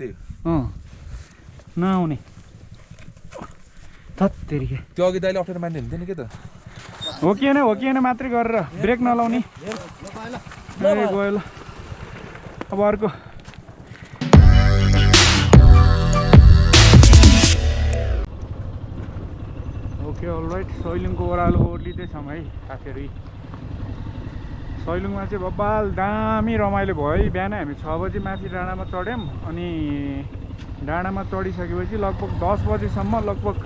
त्यही नआउने थत्तेरी त्यो अघि दाइले अप्ठ्यारो मान्ने हुन्थ्यो नि के त हो कि मात्रै गरेर ब्रेक नलाउने गयो ल अब अर्को ओके अलराइट सैलुङको ओह्रालो ओर्लिँदैछौँ है साथीहरू सैलुङमा चाहिँ बब्बाल दामी रमाइलो भयो है बिहान हामी 6 बजी माथि डाँडामा चढ्यौँ अनि डाँडामा चढिसकेपछि लगभग 10 बजीसम्म लगभग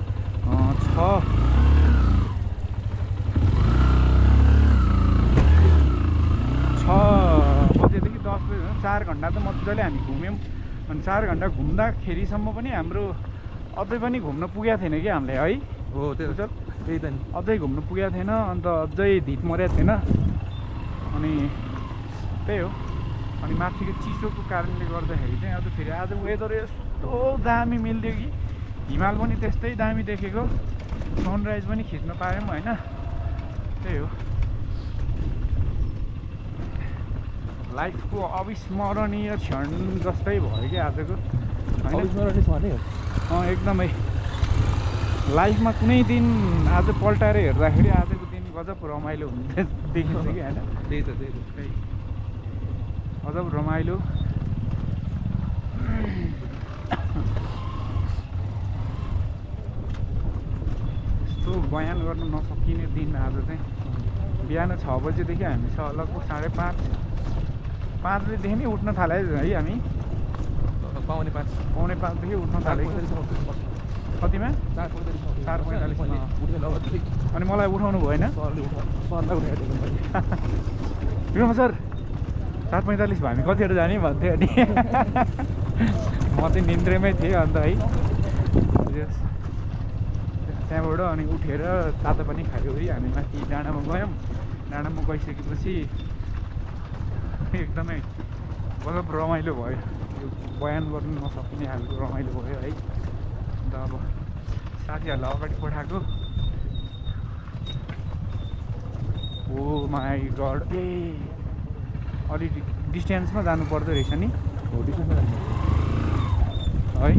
6 बजेदेखि 10 बजी 4 घन्टा त मजाले हामी घुम्यौँ अनि 4 घन्टा घुम्दाखेरिसम्म पनि हाम्रो अझै पनि घुम्न पुगेको थिएन कि हामीले है हो त्यही त नि अझै घुम्न पुगेको थिएन अन्त अझै धित मरेको थिएन अनि त्यही हो अनि माथिको चिसोको कारणले गर्दाखेरि चाहिँ अझ फेरि आज वेदर यस्तो दामी मिल्यो कि हिमाल पनि त्यस्तै दामी देखेको सनराइज पनि खिच्न पायौँ होइन त्यही हो लाइफको अविस्मरणीय क्षण जस्तै भयो कि आजको होइन एकदमै लाइफमा कुनै दिन आज पल्टाएर हेर्दाखेरि आजको दिन गजब रमाइलो हुँदै देखिन्छ कि होइन त्यही त गजब रमाइलो यस्तो बयान गर्न नसकिने दिन आज चाहिँ बिहान 6 बजेदेखि हामी लगभग 5:30 बजीदेखि नै उठ्न थाले है हामी 4:45 देखि उठ्न थालेको कतिमा 4:45 अनि मलाई उठाउनु भएन सर 4:45 हामी कतिहरू जाने भन्थ्यो अनि म चाहिँ निन्द्रेमै थिएँ अन्त है त्यहाँबाट अनि उठेर तातो पनि खायो है हामी माथि डाँडामा गयौँ डाँडामा गइसकेपछि एकदमै गजब रमाइलो भयो यो बयान गर्नु नसकिने खालको रमाइलो भयो है अन्त अब साथीहरूलाई अगाडि पठाएको ओ माई गड अलि डिस्टेन्समा जानु पर्दो रहेछ नि हो डिस्टेन्समा है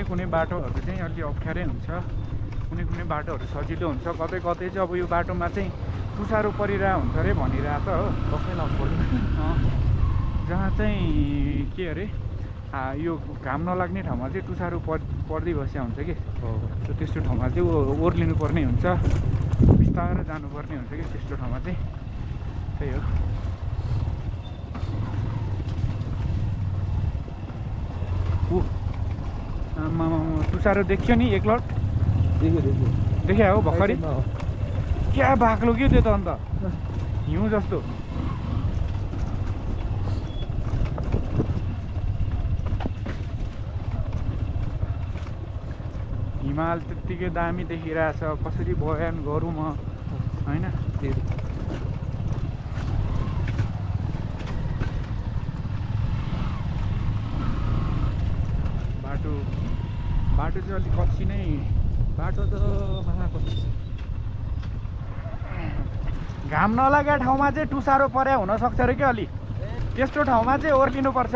कुनै बाटोहरू चाहिँ अलि अप्ठ्यारै हुन्छ कुनै बाटोहरू सजिलो हुन्छ कतै चाहिँ अब यो बाटोमा चाहिँ तुसारो परिरहेको हुन्छ अरे भनिरहेको त हो बस्नै नपर्ने जहाँ चाहिँ के अरे यो घाम नलाग्ने ठाउँमा चाहिँ तुसारो पर्दै बसेको हुन्छ कि त्यस्तो ठाउँमा चाहिँ ओर्लिनु पर्ने हुन्छ बिस्तारै जानुपर्ने हुन्छ कि त्यस्तो ठाउँमा चाहिँ त्यही हो आमामा तुसारो देख्यो नि एकलट देख्यो हो भर्खरै क्या बाक्लो के त्यो त अन्त हिउँ जस्तो हिमाल त्यत्तिकै दामी देखिरहेछ कसरी बयान गरौँ म होइन बाटो चाहिँ अलिक कच्ची नै बाटो त महाकच्ची घाम नलागेको ठाउँमा चाहिँ टुसारो पर्या हुनसक्छ अरे क्या अलि त्यस्तो ठाउँमा चाहिँ ओर्लिनुपर्छ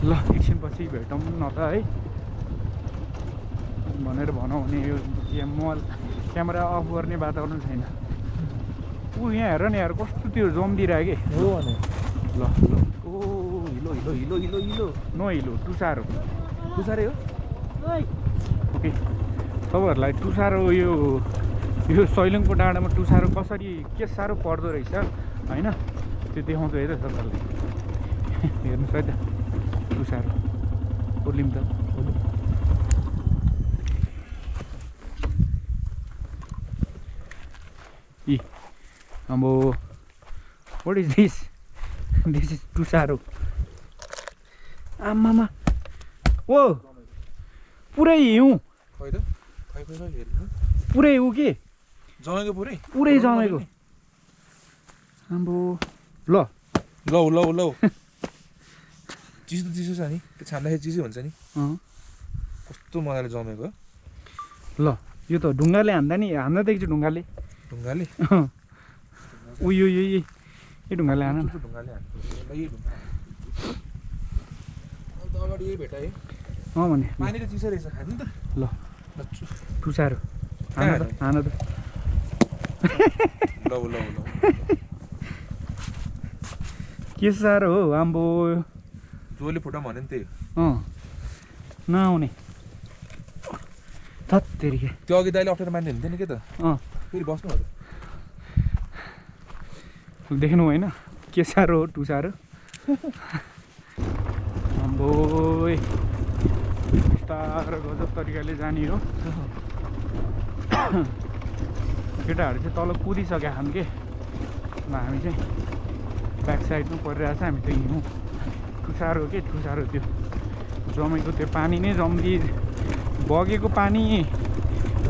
ल एकछिनपछि भेटौँ न त है भनेर भनौँ भने यो मोबाइल क्यामेरा अफ गर्ने वातावरण छैन ऊ यहाँ हेर नि यार कस्तो त्यो जम्दिरह्यो कि हो भने ल ओ हिलो हिलो हिलो हिलो हिलो नो हिलो टुसारो टुसारै हो ओके तपाईँहरूलाई टुसारो यो सैलुङको डाँडामा टुसारो कसरी के साह्रो पर्दो रहेछ होइन त्यो देखाउँछु है त तपाईँहरूलाई हेर्नुहोस् है त टुसारो ओर्लिम त इ अब what is this? This is टुसारो आमामा ओ पुरै हिउँ पुरै उ के जमेको पुरै जमेको आम्बो ल लौ लौ लौ चिसो त चिसो छ नि त्यो छान्दाखेरि चिसो हुन्छ नि कस्तो मजाले जमेको ल ल यो त ढुङ्गाले हान्दा नि हान्न देख्छु ढुङ्गाले ढुङ्गाले उयो यो ढुङ्गाले हान ढुङ्गाले हान्नु यही ढुङ्गा अगाडि यही भेटाए भने पानी त चिसो रहेछ खानु त ल टुसारो हान त लौ के साह्रो हो आम्बो जोले फुटाउँ भन्यो नि त्यही नआउने थत्तेरी त्यो अघि दाइले अप्ठ्यारो मान्ने हुन्थ्यो नि के त फेरि बस्नु हो देख्नु होइन के साह्रो हो टुसारो आम्बो बिस्तारो गजब तरिकाले जाने हो केटाहरू चाहिँ तल कुदिसक्यो हामी के हामी चाहिँ ब्याक साइडमा परिरहेको छ हामी त हिँड्नु ठुसारो के ठुसारो त्यो जमेको त्यो पानी नै जम्दी बगेको पानी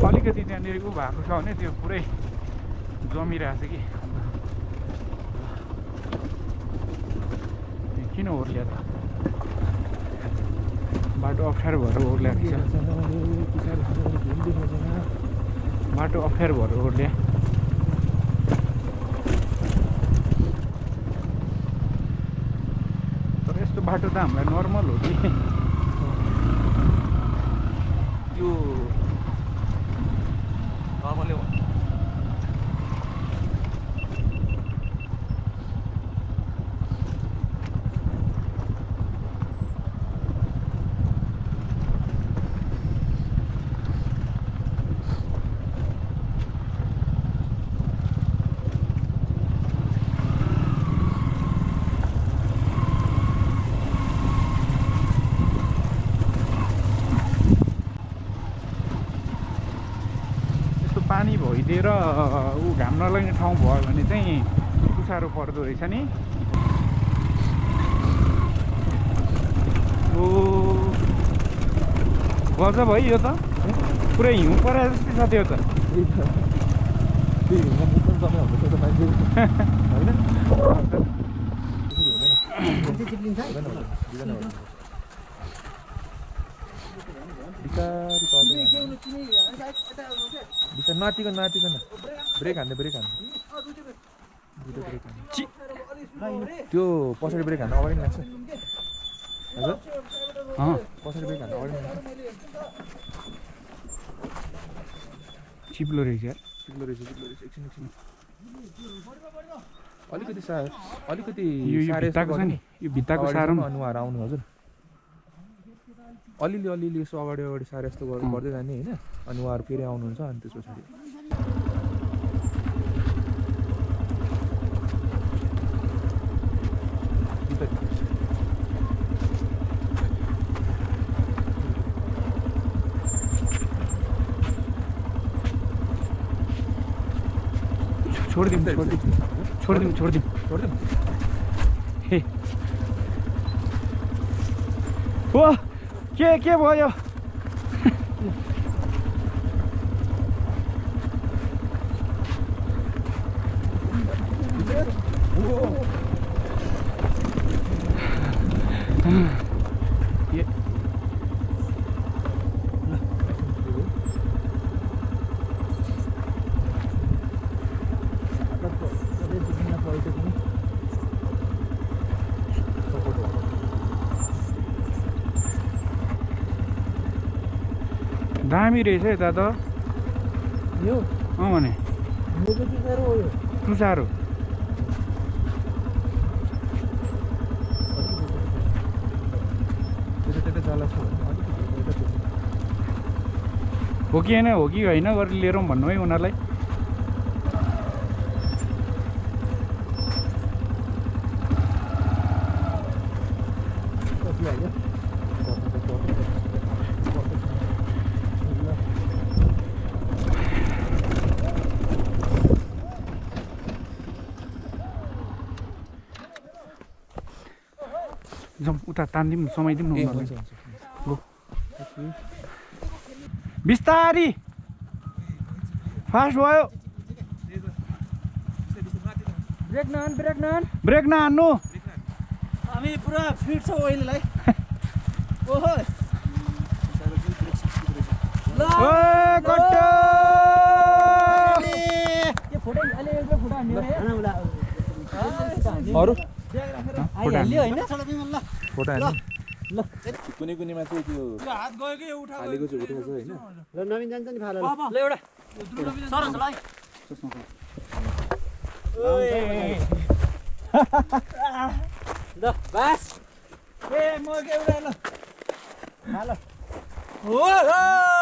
अलिकति त्यहाँनिर उ भएको छ भने त्यो पुरै जमिरहेछ कि किन ओर्ल्या त बाटो अप्ठ्यारो भएर ओर्ल्याएको छ बाटो अप्ठ्यारो भएर ओर्ल्या तर यस्तो बाटो त हामीलाई नर्मल हो कि त्यो नर्मलै हो पानी भइदिएर ऊ घाम नलाग्ने ठाउँ भयो भने चाहिँ साह्रो पर्दो रहेछ नि ओ गजब है यो त पुरै हिउँ परे जस्तै छ त्यो त नातिकन ब्रेक हान्ने त्यो पछाडि ब्रेक हान्नु अगाडि लाग्छ हजुर पछाडि ब्रेक हान्नु अगाडि लाग्छ चिप्लो रहेछ एकछिन अलिकति भित्ताको छ नि यो भित्ताको साह्रो अनुहार आउनु हजुर अलिअलि यसो अगाडि साह्रो यस्तो गर्दै जाने होइन अनुहार फेरि आउनुहुन्छ अनि त्यस पछाडि छोडिदिउँ हे ओ के भयो दामी रहेछ यता त यो भने टुसारो हो कि होइन गरेर लिएर भन्नु है उनीहरूलाई जाउँ उता तानिदिउँ समाइदिउँ न गो बिस्तारी फास्ट भयो ब्रेक नहान्नु हामी पुरा फिट छौ अहिलेलाई ओहो कट्टो के फोटो अहिले एउटा फोटो हान्ने रे अरु आइहाल्यो हैन फोटो हाल्नु ल कुनै कुनैमा चाहिँ त्यो हात गयो कि उठा हालेको चाहिँ उठेको छ हैन ल नवीन जान्छ नि फाला ल एउटा सरस ल ओए ल बस ए म के एउटा ल हाल ओ